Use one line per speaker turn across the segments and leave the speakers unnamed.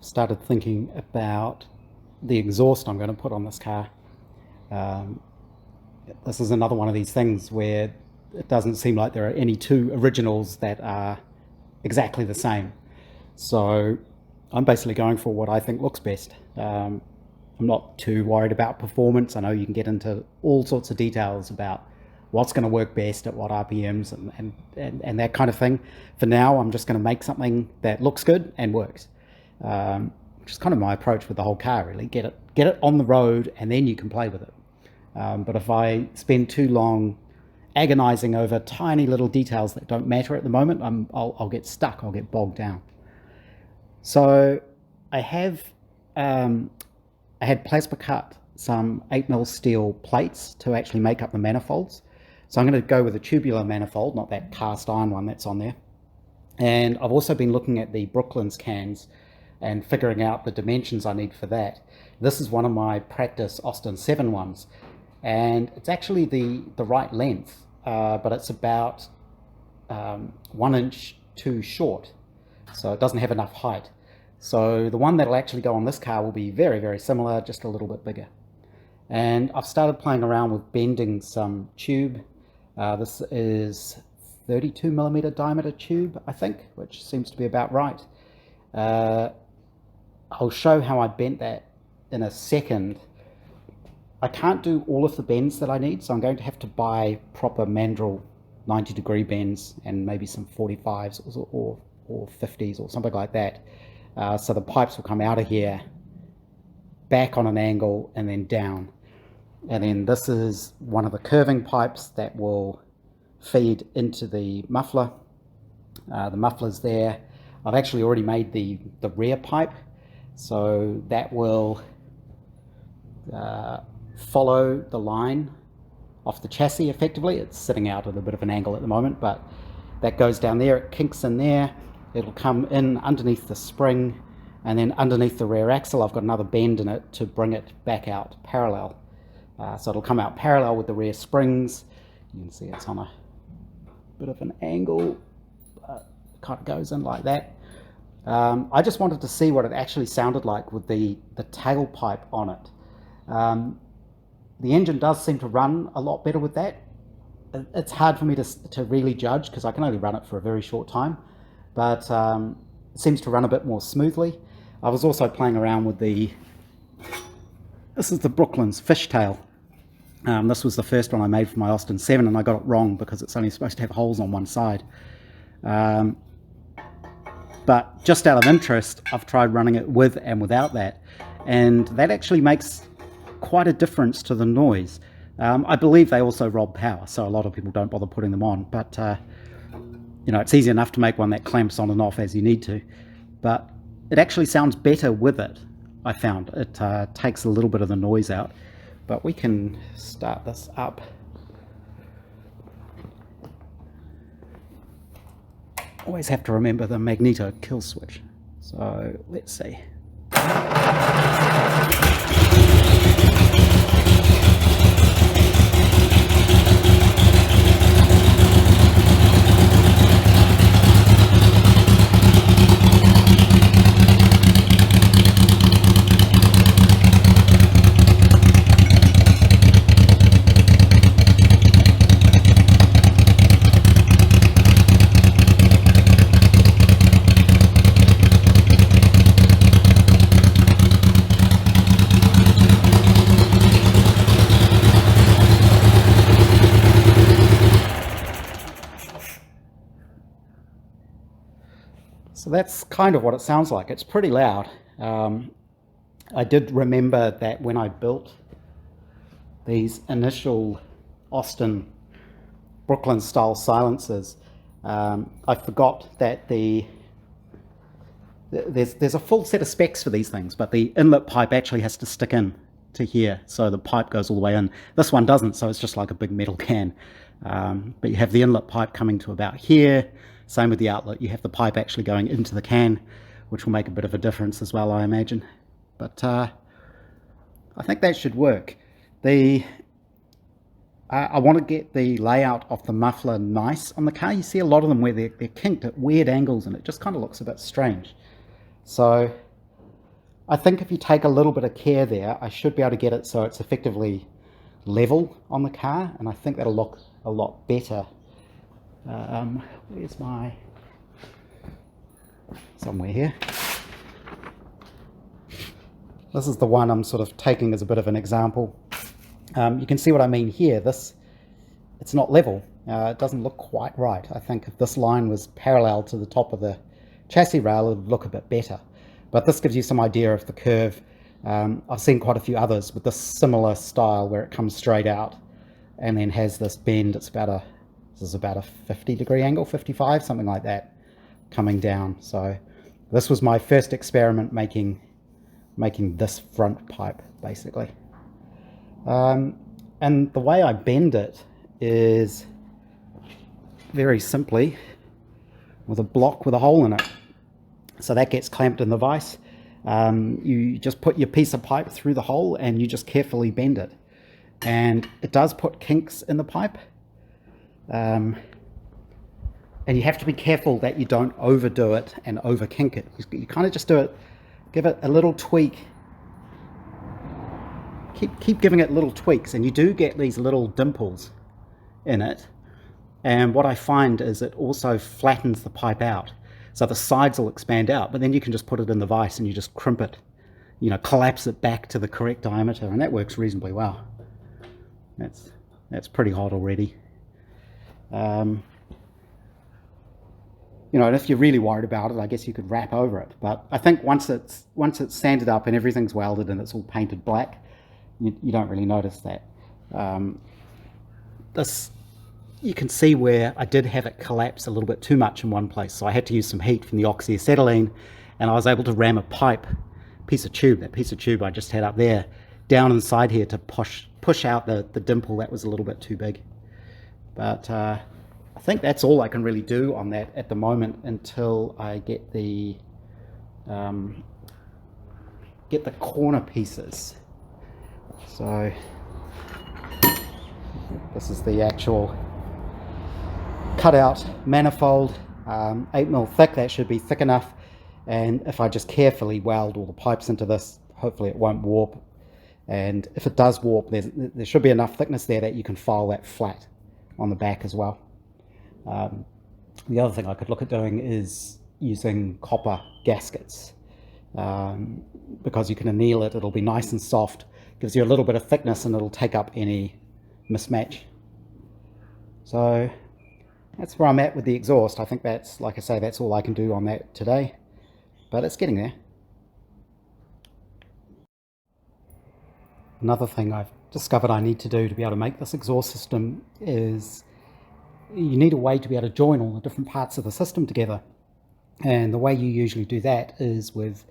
started thinking about the exhaust I'm going to put on this car. Um, this is another one of these things where it doesn't seem like there are any two originals that are exactly the same. So I'm basically going for what I think looks best. I'm not too worried about performance. I know you can get into all sorts of details about what's going to work best at what RPMs and that kind of thing. For now, I'm just going to make something that looks good and works, which is kind of my approach with the whole car, really. Get it on the road, and then you can play with it. But if I spend too long agonizing over tiny little details that don't matter at the moment, I'll get stuck. I'll get bogged down. So I had plasma cut some 8mm steel plates to actually make up the manifolds. So I'm going to go with a tubular manifold, not that cast iron one that's on there. And I've also been looking at the Brooklands cans and figuring out the dimensions I need for that. This is one of my practice Austin 7 ones, and it's actually the right length, but it's about 1 inch too short, so it doesn't have enough height. So the one that'll actually go on this car will be very, very similar, just a little bit bigger. And I've started playing around with bending some tube. This is 32mm diameter tube, I think, which seems to be about right. I'll show how I bent that in a second. I can't do all of the bends that I need, so I'm going to have to buy proper mandrel 90-degree bends and maybe some 45s or 50s or something like that. So the pipes will come out of here, back on an angle, and then down. And then this is one of the curving pipes that will feed into the muffler. The muffler's there. I've actually already made the rear pipe, so that will follow the line off the chassis effectively. It's sitting out at a bit of an angle at the moment, but that goes down there, it kinks in there. It'll come in underneath the spring, and then underneath the rear axle I've got another bend in it to bring it back out parallel. So it'll come out parallel with the rear springs. You can see it's on a bit of an angle, but it kind of goes in like that. I just wanted to see what it actually sounded like with the tailpipe on it. The engine does seem to run a lot better with that. It's hard for me to really judge because I can only run it for a very short time, but it seems to run a bit more smoothly. I was also playing around with this is the Brooklands fishtail. This was the first one I made for my Austin 7, and I got it wrong because it's only supposed to have holes on one side. But just out of interest, I've tried running it with and without that, and that actually makes quite a difference to the noise. I believe they also rob power, so a lot of people don't bother putting them on, but you know, it's easy enough to make one that clamps on and off as you need to, but it actually sounds better with it. I found it takes a little bit of the noise out. But we can start this up. Always have to remember the magneto kill switch. So let's see. So that's kind of what it sounds like. It's pretty loud. I did remember that when I built these initial Austin Brooklands style silencers, I forgot that there's a full set of specs for these things, but the inlet pipe actually has to stick in to here, so the pipe goes all the way in. This one doesn't, so it's just like a big metal can. But you have the inlet pipe coming to about here. Same with the outlet. You have the pipe actually going into the can, which will make a bit of a difference as well, I imagine. But I think that should work. I want to get the layout of the muffler nice on the car. You see a lot of them where they're kinked at weird angles, and it just kind of looks a bit strange. So I think if you take a little bit of care there, I should be able to get it so it's effectively level on the car, and I think that'll look a lot better. Where's my... somewhere here. This is the one I'm sort of taking as a bit of an example. You can see what I mean here. It's not level. It doesn't look quite right. I think if this line was parallel to the top of the chassis rail, it would look a bit better. But this gives you some idea of the curve. I've seen quite a few others with this similar style where it comes straight out and then has this bend. This is about a 50-degree angle, 55, something like that, coming down. So this was my first experiment making this front pipe, basically. And the way I bend it is very simply with a block with a hole in it. So that gets clamped in the vise. You just put your piece of pipe through the hole and you just carefully bend it. And it does put kinks in the pipe. And you have to be careful that you don't overdo it and over kink it. You kind of just do it, give it a little tweak. Keep giving it little tweaks, and you do get these little dimples in it. And what I find is it also flattens the pipe out. So the sides will expand out, but then you can just put it in the vise and you just crimp it, you know, collapse it back to the correct diameter, and that works reasonably well. That's pretty hot already. You know, and if you're really worried about it, I guess you could wrap over it. But I think once it's sanded up and everything's welded and it's all painted black, you don't really notice that. This, you can see where I did have it collapse a little bit too much in one place, so I had to use some heat from the oxyacetylene, and I was able to ram a piece of tube, that piece of tube I just had up there, down inside here to push out the dimple that was a little bit too big. But I think that's all I can really do on that at the moment until I get the corner pieces. So this is the actual cutout manifold, 8mm thick. That should be thick enough, and if I just carefully weld all the pipes into this, hopefully it won't warp. And if it does warp, there should be enough thickness there that you can file that flat on the back as well. The other thing I could look at doing is using copper gaskets, because you can anneal it. It'll be nice and soft, gives you a little bit of thickness, and it'll take up any mismatch. So that's where I'm at with the exhaust. I think that's, like I say, that's all I can do on that today, but it's getting there. Another thing I've discovered I need to do to be able to make this exhaust system is you need a way to be able to join all the different parts of the system together. And the way you usually do that is with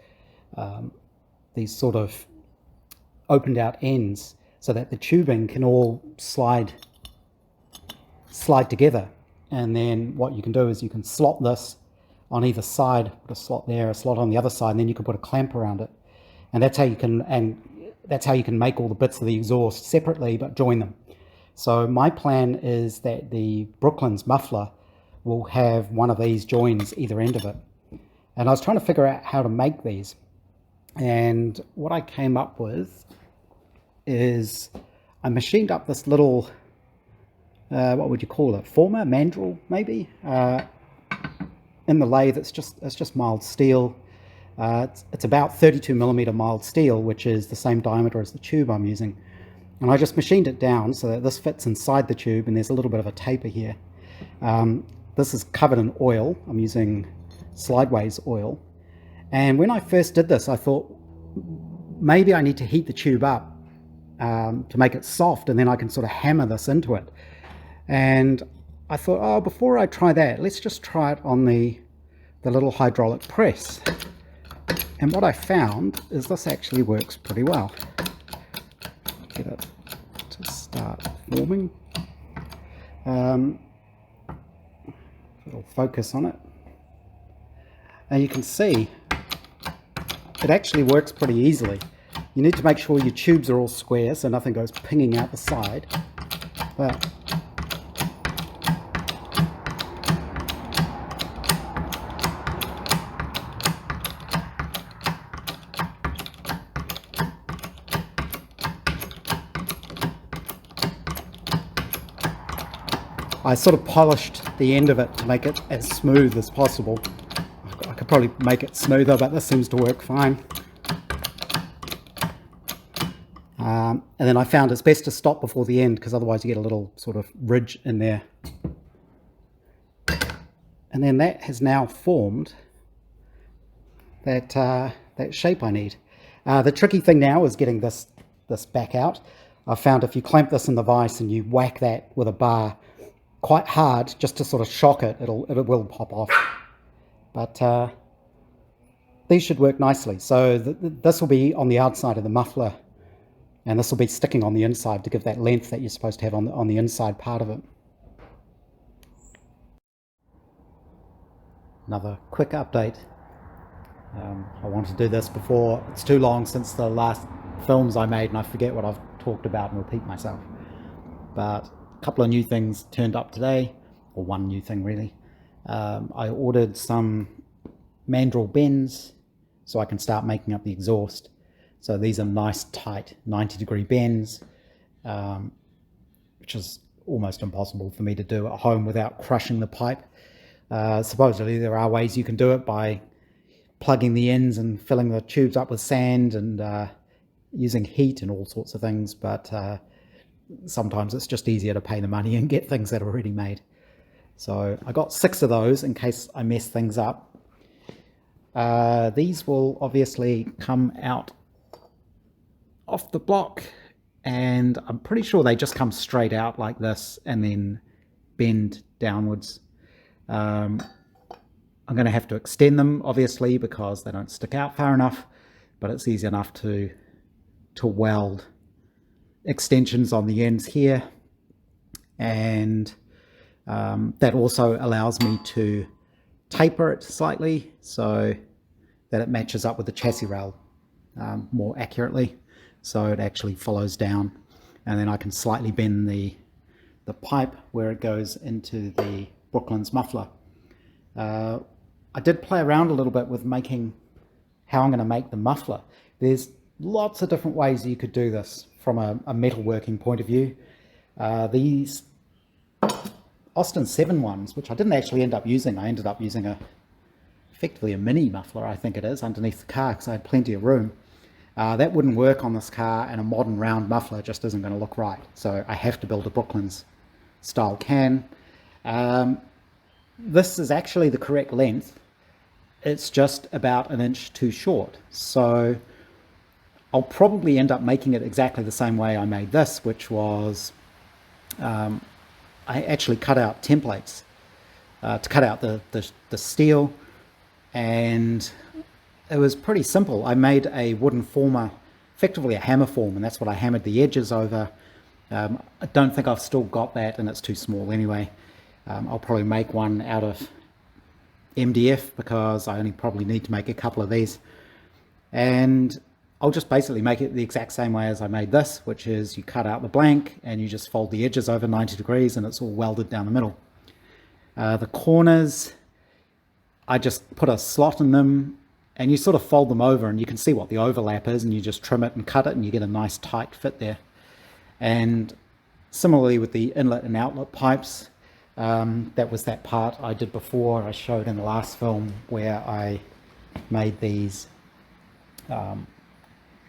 these sort of opened out ends, so that the tubing can all slide together. And then what you can do is you can slot this on either side, put a slot there, a slot on the other side, and then you can put a clamp around it. And that's how you can make all the bits of the exhaust separately but join them. So my plan is that the Brooklands muffler will have one of these joins either end of it. And I was trying to figure out how to make these. And what I came up with is I machined up this little, what would you call it, former, mandrel maybe, in the lathe. It's just mild steel. It's about 32mm mild steel, which is the same diameter as the tube I'm using. And I just machined it down so that this fits inside the tube, and there's a little bit of a taper here. This is covered in oil. I'm using Slideways oil. And when I first did this, I thought maybe I need to heat the tube up to make it soft, and then I can sort of hammer this into it. And I thought, oh, before I try that, let's just try it on the little hydraulic press. And what I found is this actually works pretty well. Get it to start forming. It'll focus on it. And you can see it actually works pretty easily. You need to make sure your tubes are all square so nothing goes pinging out the side. But I sort of polished the end of it to make it as smooth as possible. I could probably make it smoother, but this seems to work fine. And then I found it's best to stop before the end, because otherwise you get a little sort of ridge in there. And then that has now formed that shape I need. The tricky thing now is getting this back out. I found if you clamp this in the vise and you whack that with a bar quite hard, just to sort of shock it, it will pop off. But these should work nicely. So this will be on the outside of the muffler, and this will be sticking on the inside to give that length that you're supposed to have on the inside part of it. Another quick update. I want to do this before it's too long since the last films I made and I forget what I've talked about and repeat myself. But a couple of new things turned up today, or one new thing really. I ordered some mandrel bends so I can start making up the exhaust. So these are nice tight 90-degree bends, which is almost impossible for me to do at home without crushing the pipe. Supposedly there are ways you can do it by plugging the ends and filling the tubes up with sand and using heat and all sorts of things, but sometimes it's just easier to pay the money and get things that are already made. So I got 6 of those in case I mess things up. These will obviously come out off the block, and I'm pretty sure they just come straight out like this and then bend downwards. I'm going to have to extend them obviously because they don't stick out far enough, but it's easy enough to weld extensions on the ends here, and that also allows me to taper it slightly so that it matches up with the chassis rail more accurately, so it actually follows down, and then I can slightly bend the pipe where it goes into the Brooklands muffler. I did play around a little bit with making how I'm going to make the muffler. There's lots of different ways you could do this from a metalworking point of view. These Austin 7 ones, which I didn't actually end up using, I ended up using effectively a mini muffler, I think it is, underneath the car because I had plenty of room. That wouldn't work on this car, and a modern round muffler just isn't going to look right. So I have to build a Brooklands style can. This is actually the correct length. It's just about 1 inch too short. So I'll probably end up making it exactly the same way I made this, which was I actually cut out templates to cut out the steel, and it was pretty simple. I made a wooden former, effectively a hammer form, and that's what I hammered the edges over. I don't think I've still got that, and it's too small anyway. I'll probably make one out of MDF because I only probably need to make a couple of these, and I'll just basically make it the exact same way as I made this, which is you cut out the blank and you just fold the edges over 90 degrees and it's all welded down the middle. The corners, I just put a slot in them and you sort of fold them over and you can see what the overlap is, and you just trim it and cut it and you get a nice tight fit there. And similarly with the inlet and outlet pipes, that was that part I did before, I showed in the last film, where I made these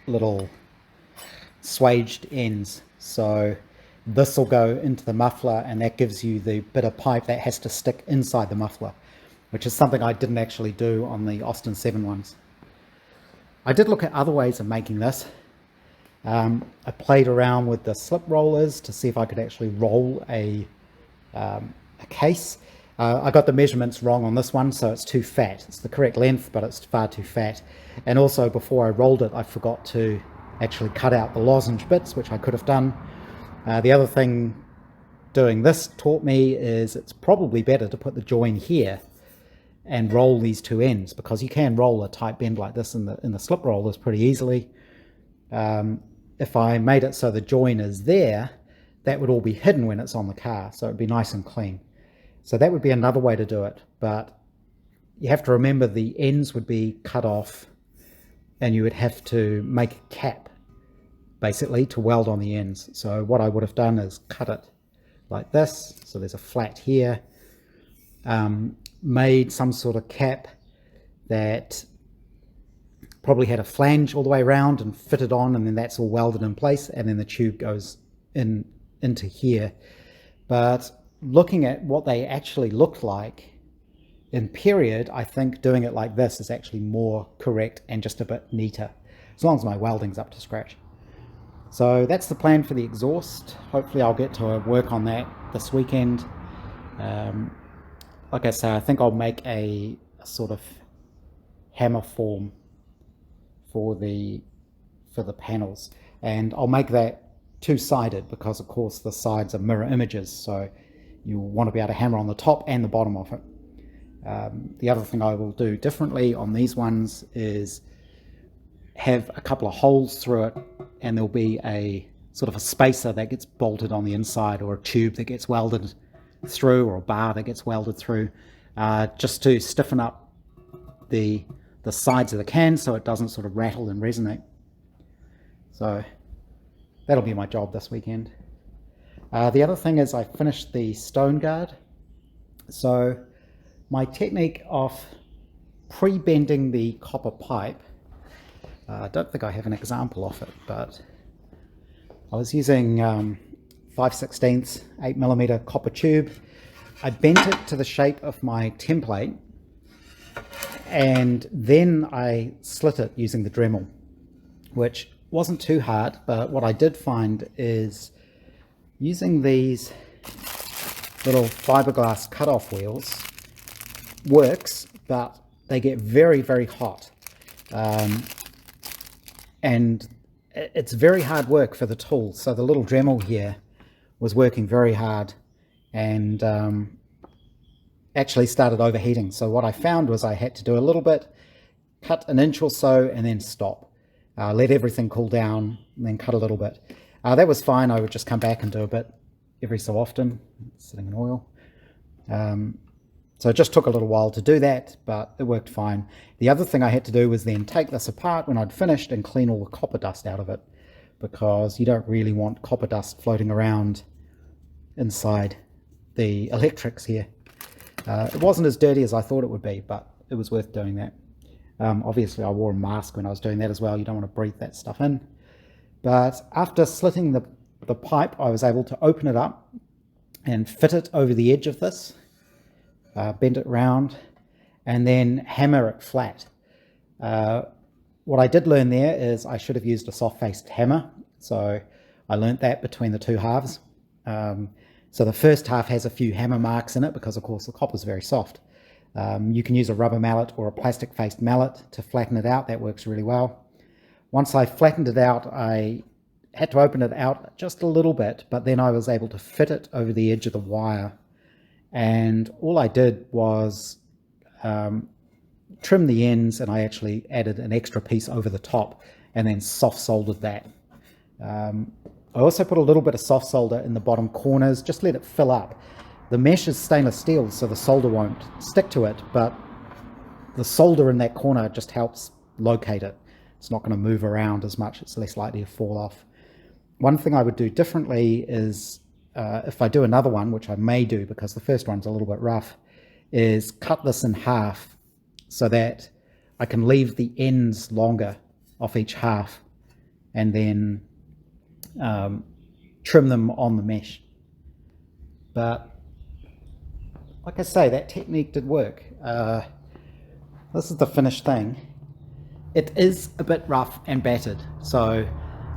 little swaged ends. So this will go into the muffler, and that gives you the bit of pipe that has to stick inside the muffler, which is something I didn't actually do on the Austin 7 ones. I did look at other ways of making this. I played around with the slip rollers to see if I could actually roll a case. I got the measurements wrong on this one, so it's too fat. It's the correct length, but it's far too fat. And also, before I rolled it, I forgot to actually cut out the lozenge bits, which I could have done. The other thing doing this taught me is it's probably better to put the join here and roll these two ends, because you can roll a tight bend like this in the slip rollers pretty easily. If I made it so the join is there, that would all be hidden when it's on the car, so it'd be nice and clean. So that would be another way to do it, but you have to remember the ends would be cut off and you would have to make a cap basically to weld on the ends. So what I would have done is cut it like this. So there's a flat here. Made some sort of cap that probably had a flange all the way around and fitted on, and then that's all welded in place, and then the tube goes into here. But looking at what they actually looked like in period, I think doing it like this is actually more correct and just a bit neater, as long as my welding's up to scratch. So that's the plan for the exhaust. Hopefully I'll get to work on that this weekend. Like I say, I think I'll make a sort of hammer form for the panels, and I'll make that two-sided because of course the sides are mirror images, so you'll want to be able to hammer on the top and the bottom of it. The other thing I will do differently on these ones is have a couple of holes through it, and there'll be a sort of a spacer that gets bolted on the inside, or a tube that gets welded through, or a bar that gets welded through, just to stiffen up the sides of the can so it doesn't sort of rattle and resonate. So that'll be my job this weekend. The other thing is I finished the stone guard. So my technique of pre-bending the copper pipe, I don't think I have an example of it, but I was using 5/16 8mm copper tube. I bent it to the shape of my template, and then I slit it using the Dremel, which wasn't too hard. But what I did find is using these little fiberglass cutoff wheels works, but they get very, very hot. And it's very hard work for the tool. So the little Dremel here was working very hard, and actually started overheating. So what I found was I had to do a little bit, cut an inch or so, and then stop. Let everything cool down, and then cut a little bit. That was fine. I would just come back and do a bit every so often. It's sitting in oil. So it just took a little while to do that, but it worked fine. The other thing I had to do was then take this apart when I'd finished and clean all the copper dust out of it, because you don't really want copper dust floating around inside the electrics here. It wasn't as dirty as I thought it would be, but it was worth doing that. Obviously I wore a mask when I was doing that as well. You don't want to breathe that stuff in. But after slitting the pipe, I was able to open it up and fit it over the edge of this, bend it round, and then hammer it flat. What I did learn there is I should have used a soft-faced hammer. So I learnt that between the two halves. So the first half has a few hammer marks in it because, of course, the copper is very soft. You can use a rubber mallet or a plastic-faced mallet to flatten it out. That works really well. Once I flattened it out, I had to open it out just a little bit, but then I was able to fit it over the edge of the wire. And all I did was trim the ends, and I actually added an extra piece over the top and then soft soldered that. I also put a little bit of soft solder in the bottom corners, just let it fill up. The mesh is stainless steel, so the solder won't stick to it, but the solder in that corner just helps locate it. It's not going to move around as much, it's less likely to fall off. One thing I would do differently is, if I do another one, which I may do because the first one's a little bit rough, is cut this in half so that I can leave the ends longer off each half, and then trim them on the mesh. But like I say, that technique did work. This is the finished thing. It is a bit rough and battered, so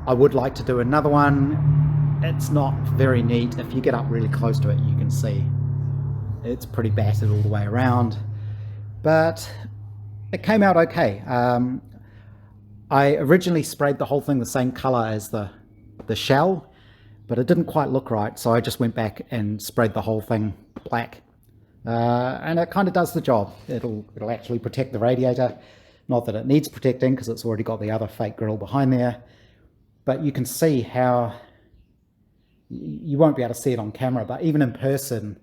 I would like to do another one. It's not very neat. If you get up really close to it, you can see it's pretty battered all the way around, but it came out okay. I originally sprayed the whole thing the same color as the shell, but it didn't quite look right, so I just went back and sprayed the whole thing black. And it kind of does the job. It'll actually protect the radiator. Not that it needs protecting because it's already got the other fake grill behind there, but you can see how, you won't be able to see it on camera, but even in person,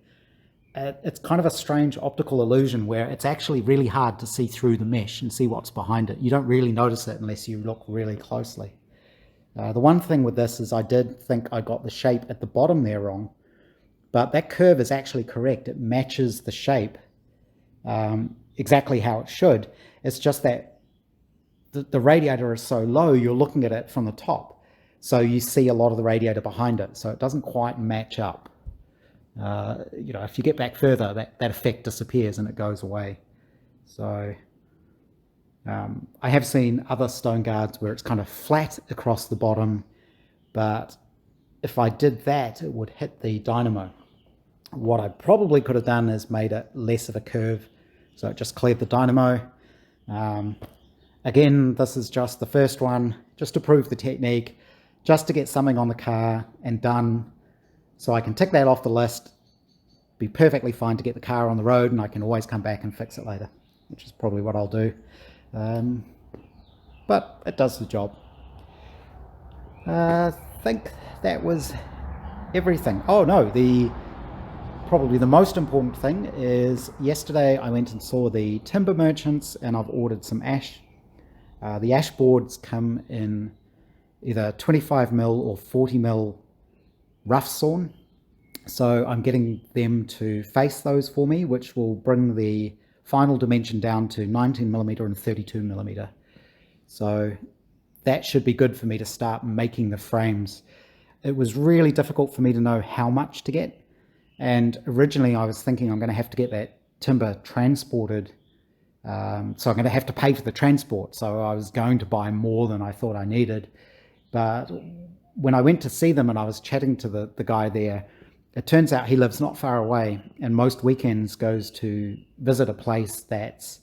it's kind of a strange optical illusion where it's actually really hard to see through the mesh and see what's behind it. You don't really notice it unless you look really closely. The one thing with this is I did think I got the shape at the bottom there wrong, but that curve is actually correct. It matches the shape exactly how it should. It's just that the radiator is so low, you're looking at it from the top. So you see a lot of the radiator behind it. So it doesn't quite match up. If you get back further, that effect disappears and it goes away. So I have seen other stone guards where it's kind of flat across the bottom, but if I did that, it would hit the dynamo. What I probably could have done is made it less of a curve, so it just cleared the dynamo. Again, this is just the first one, just to prove the technique, just to get something on the car and done, so I can tick that off the list, be perfectly fine to get the car on the road, and I can always come back and fix it later, which is probably what I'll do. But it does the job. I think that was everything. Oh no, probably the most important thing is yesterday I went and saw the timber merchants and I've ordered some ash. The ash boards come in either 25mm or 40mm rough sawn. So I'm getting them to face those for me, which will bring the final dimension down to 19mm and 32mm. So that should be good for me to start making the frames. It was really difficult for me to know how much to get. And originally I was thinking I'm going to have to get that timber transported. So I'm going to have to pay for the transport. So I was going to buy more than I thought I needed. But when I went to see them and I was chatting to the guy there, it turns out he lives not far away and most weekends goes to visit a place that's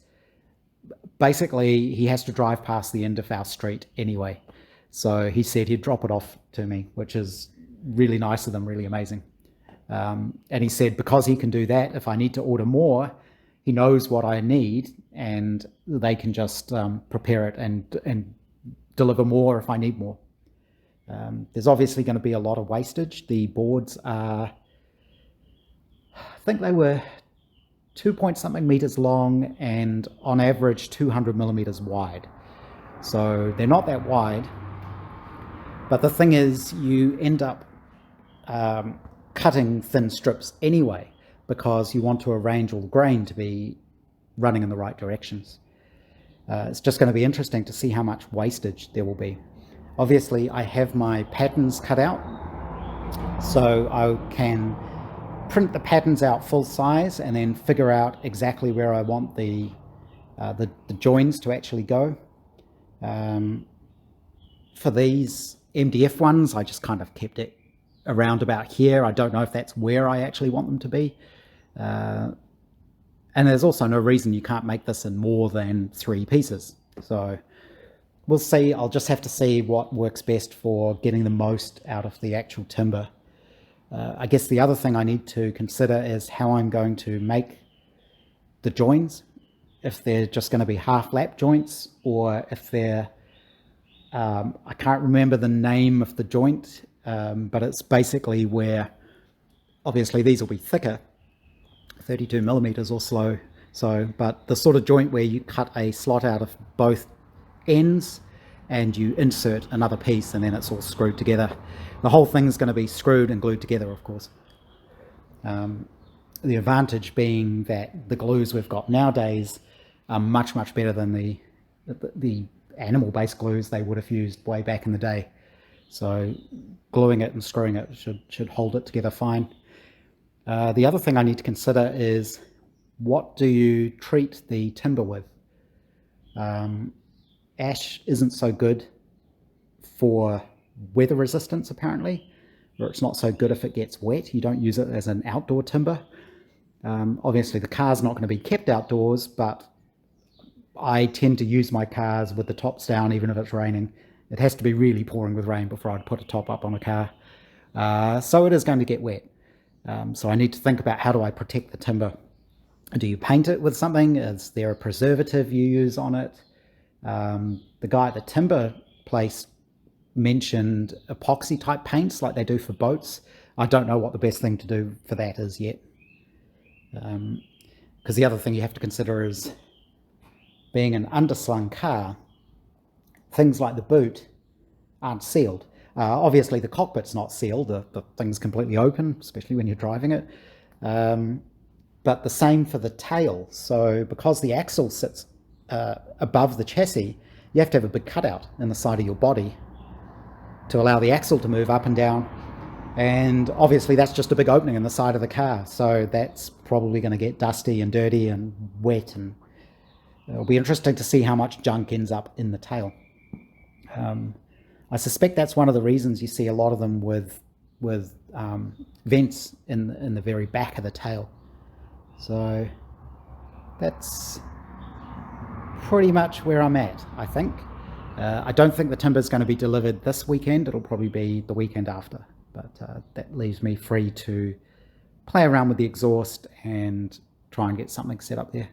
basically, he has to drive past the end of our street anyway. So he said he'd drop it off to me, which is really nice of them, really amazing. And he said because he can do that, if I need to order more, he knows what I need and they can just prepare it and deliver more if I need more. There's obviously going to be a lot of wastage. The boards are, I think they were 2-point-something meters long and on average 200mm wide. So they're not that wide. But the thing is, you end up cutting thin strips anyway because you want to arrange all the grain to be running in the right directions. It's just going to be interesting to see how much wastage there will be. Obviously, I have my patterns cut out, so I can print the patterns out full size and then figure out exactly where I want the joins to actually go. For these MDF ones, I just kind of kept it around about here. I don't know if that's where I actually want them to be. And there's also no reason you can't make this in more than 3 pieces. So we'll see. I'll just have to see what works best for getting the most out of the actual timber. I guess the other thing I need to consider is how I'm going to make the joins. If they're just going to be half lap joints or if they're, I can't remember the name of the joint, but it's basically where, obviously these will be thicker, 32mm or so, but the sort of joint where you cut a slot out of both ends and you insert another piece and then it's all screwed together. The whole thing is going to be screwed and glued together, of course. The advantage being that the glues we've got nowadays are much, much better than the animal-based glues they would have used way back in the day. So gluing it and screwing it should hold it together fine. The other thing I need to consider is what do you treat the timber with? Ash isn't so good for weather resistance apparently, or it's not so good if it gets wet. You don't use it as an outdoor timber. Obviously the car's not going to be kept outdoors, but I tend to use my cars with the tops down even if it's raining. It has to be really pouring with rain before I'd put a top up on a car. So it is going to get wet. So I need to think about how do I protect the timber. Do you paint it with something? Is there a preservative you use on it? The guy at the timber place mentioned epoxy type paints like they do for boats. I don't know what the best thing to do for that is yet. Because the other thing you have to consider is being an underslung car, things like the boot aren't sealed. Obviously, the cockpit's not sealed. The thing's completely open, especially when you're driving it. But the same for the tail. So because the axle sits above the chassis, you have to have a big cutout in the side of your body to allow the axle to move up and down. And obviously that's just a big opening in the side of the car. So that's probably going to get dusty and dirty and wet. And it'll be interesting to see how much junk ends up in the tail. I suspect that's one of the reasons you see a lot of them with vents in the very back of the tail. So that's pretty much where I'm at, I think. I don't think the timber's going to be delivered this weekend. It'll probably be the weekend after. But that leaves me free to play around with the exhaust and try and get something set up there.